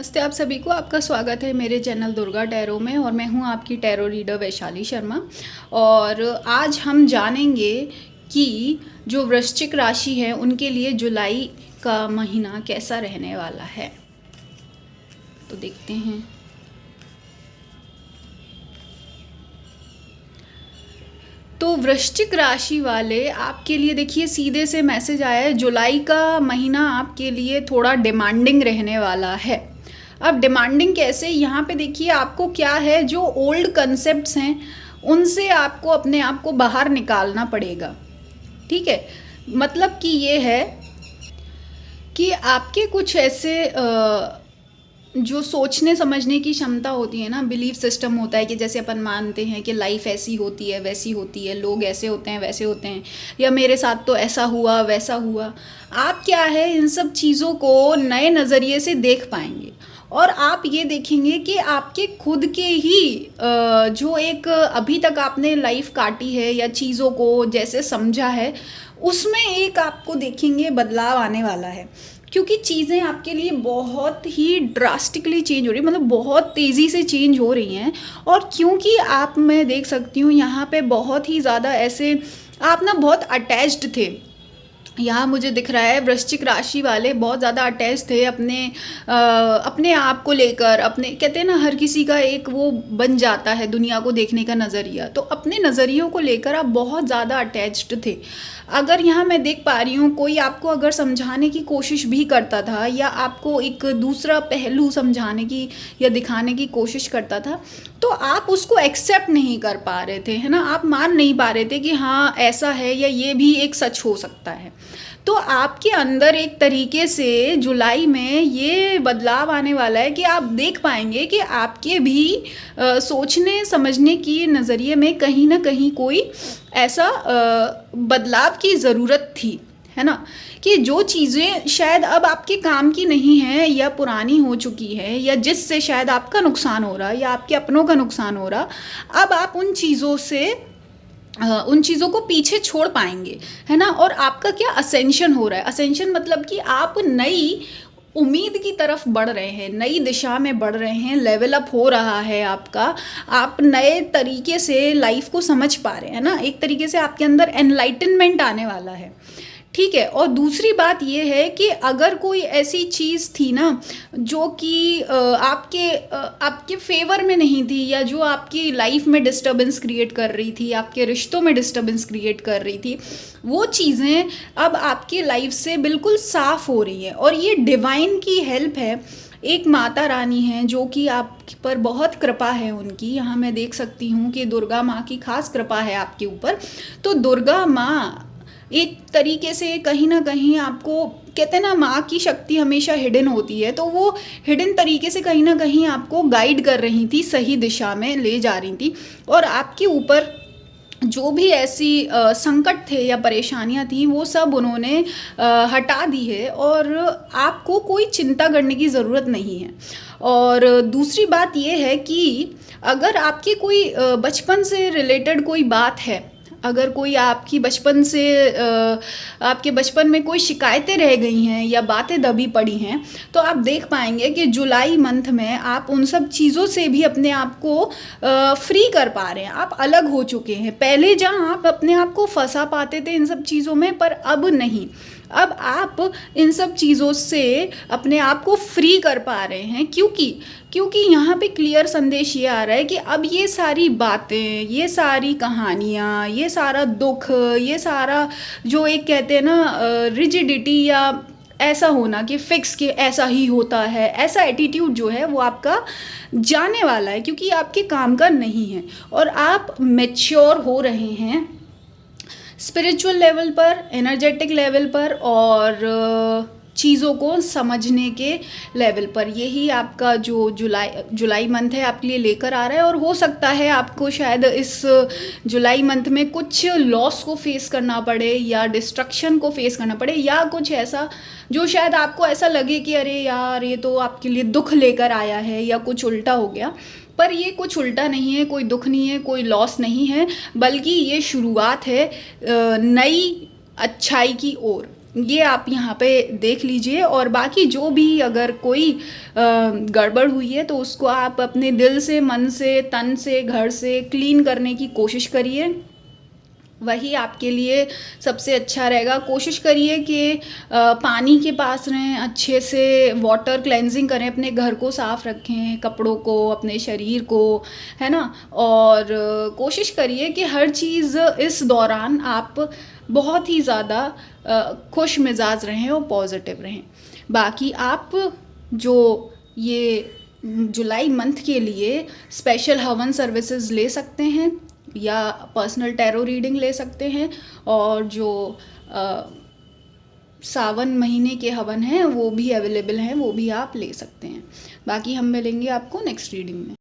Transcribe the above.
नमस्ते आप सभी को। आपका स्वागत है मेरे चैनल दुर्गा टैरो में और मैं हूं आपकी टैरो रीडर वैशाली शर्मा। और आज हम जानेंगे कि जो वृश्चिक राशि है उनके लिए जुलाई का महीना कैसा रहने वाला है। तो देखते हैं। तो वृश्चिक राशि वाले आपके लिए देखिए सीधे से मैसेज आया है, जुलाई का महीना आपके लिए थोड़ा डिमांडिंग रहने वाला है। अब डिमांडिंग कैसे, यहाँ पे देखिए आपको क्या है, जो ओल्ड कंसेप्ट्स हैं उनसे आपको अपने आप को बाहर निकालना पड़ेगा। ठीक है, मतलब कि ये है कि आपके कुछ ऐसे जो सोचने समझने की क्षमता होती है ना, बिलीफ सिस्टम होता है कि जैसे अपन मानते हैं कि लाइफ ऐसी होती है वैसी होती है, लोग ऐसे होते हैं वैसे होते हैं, या मेरे साथ तो ऐसा हुआ वैसा हुआ। आप क्या है, इन सब चीज़ों को नए नज़रिए से देख पाएंगे और आप ये देखेंगे कि आपके खुद के ही जो एक अभी तक आपने लाइफ काटी है या चीज़ों को जैसे समझा है, उसमें एक आपको देखेंगे बदलाव आने वाला है। क्योंकि चीज़ें आपके लिए बहुत ही ड्रास्टिकली चेंज हो रही है, मतलब बहुत तेज़ी से चेंज हो रही हैं। और क्योंकि आप, मैं देख सकती हूँ यहाँ पे बहुत ही ज़्यादा ऐसे आप ना बहुत अटैच्ड थे। यहाँ मुझे दिख रहा है वृश्चिक राशि वाले बहुत ज़्यादा अटैच थे अपने आप को लेकर। अपने कहते हैं ना, हर किसी का एक वो बन जाता है दुनिया को देखने का नज़रिया, तो अपने नज़रियों को लेकर आप बहुत ज़्यादा अटैच्ड थे। अगर यहाँ मैं देख पा रही हूँ कोई आपको अगर समझाने की कोशिश भी करता था या आपको एक दूसरा पहलू समझाने की या दिखाने की कोशिश करता था, तो आप उसको एक्सेप्ट नहीं कर पा रहे थे, है ना। आप मान नहीं पा रहे थे कि हाँ ऐसा है या ये भी एक सच हो सकता है। तो आपके अंदर एक तरीके से जुलाई में ये बदलाव आने वाला है कि आप देख पाएंगे कि आपके भी सोचने समझने की नज़रिए में कहीं ना कहीं कोई ऐसा बदलाव की ज़रूरत थी, है ना। कि जो चीज़ें शायद अब आपके काम की नहीं है या पुरानी हो चुकी है या जिससे शायद आपका नुकसान हो रहा या आपके अपनों का नुकसान हो रहा, अब आप उन चीज़ों को पीछे छोड़ पाएंगे, है ना। और आपका क्या असेंशन हो रहा है। असेंशन मतलब कि आप नई उम्मीद की तरफ बढ़ रहे हैं, नई दिशा में बढ़ रहे हैं, लेवल अप हो रहा है आपका। आप नए तरीके से लाइफ को समझ पा रहे हैं ना, एक तरीके से आपके अंदर एनलाइटनमेंट आने वाला है। ठीक है। और दूसरी बात यह है कि अगर कोई ऐसी चीज़ थी ना जो कि आपके फेवर में नहीं थी या जो आपकी लाइफ में डिस्टर्बेंस क्रिएट कर रही थी, आपके रिश्तों में डिस्टर्बेंस क्रिएट कर रही थी, वो चीज़ें अब आपकी लाइफ से बिल्कुल साफ हो रही हैं। और ये डिवाइन की हेल्प है। एक माता रानी है जो कि आप पर बहुत कृपा है उनकी। यहाँ मैं देख सकती हूँ कि दुर्गा माँ की खास कृपा है आपके ऊपर। तो दुर्गा माँ एक तरीके से कहीं ना कहीं आपको, कहते हैं ना माँ की शक्ति हमेशा हिडन होती है, तो वो हिडन तरीके से कहीं ना कहीं आपको गाइड कर रही थी, सही दिशा में ले जा रही थी। और आपके ऊपर जो भी ऐसी संकट थे या परेशानियां थी वो सब उन्होंने हटा दी है और आपको कोई चिंता करने की ज़रूरत नहीं है। और दूसरी बात ये है कि अगर आपकी कोई बचपन से रिलेटेड कोई बात है, अगर कोई आपकी बचपन से आपके बचपन में कोई शिकायतें रह गई हैं या बातें दबी पड़ी हैं, तो आप देख पाएंगे कि जुलाई मंथ में आप उन सब चीज़ों से भी अपने आप को फ्री कर पा रहे हैं। आप अलग हो चुके हैं। पहले जहाँ आप अपने आप को फंसा पाते थे इन सब चीज़ों में, पर अब नहीं। अब आप इन सब चीज़ों से अपने आप को फ्री कर पा रहे हैं। क्योंकि यहाँ पे क्लियर संदेश ये आ रहा है कि अब ये सारी बातें, ये सारी कहानियाँ, ये सारा दुख, ये सारा जो एक कहते हैं ना रिजिडिटी या ऐसा होना कि फिक्स कि ऐसा ही होता है, ऐसा एटीट्यूड जो है वो आपका जाने वाला है, क्योंकि आपके काम का नहीं है और आप मैच्योर हो रहे हैं स्पिरिचुअल लेवल पर, एनर्जेटिक लेवल पर और चीज़ों को समझने के लेवल पर। यही आपका जो जुलाई मंथ है आपके लिए लेकर आ रहा है। और हो सकता है आपको शायद इस जुलाई मंथ में कुछ लॉस को फेस करना पड़े या डिस्ट्रक्शन को फेस करना पड़े या कुछ ऐसा जो शायद आपको ऐसा लगे कि अरे यार ये तो आपके लिए दुख लेकर आया है या कुछ उल्टा हो गया। पर ये कुछ उल्टा नहीं है, कोई दुख नहीं है, कोई लॉस नहीं है, बल्कि ये शुरुआत है नई अच्छाई की ओर। ये आप यहाँ पे देख लीजिए। और बाकी जो भी अगर कोई गड़बड़ हुई है तो उसको आप अपने दिल से, मन से, तन से, घर से क्लीन करने की कोशिश करिए, वही आपके लिए सबसे अच्छा रहेगा। कोशिश करिए कि पानी के पास रहें, अच्छे से वाटर क्लेंजिंग करें, अपने घर को साफ़ रखें, कपड़ों को, अपने शरीर को, है ना। और कोशिश करिए कि हर चीज़ इस दौरान आप बहुत ही ज़्यादा खुश मिजाज रहें और पॉजिटिव रहें। बाकी आप जो ये जुलाई मंथ के लिए स्पेशल हवन सर्विसेज ले सकते हैं या पर्सनल टैरो रीडिंग ले सकते हैं, और जो सावन महीने के हवन हैं वो भी अवेलेबल हैं, वो भी आप ले सकते हैं। बाकी हम मिलेंगे आपको नेक्स्ट रीडिंग में।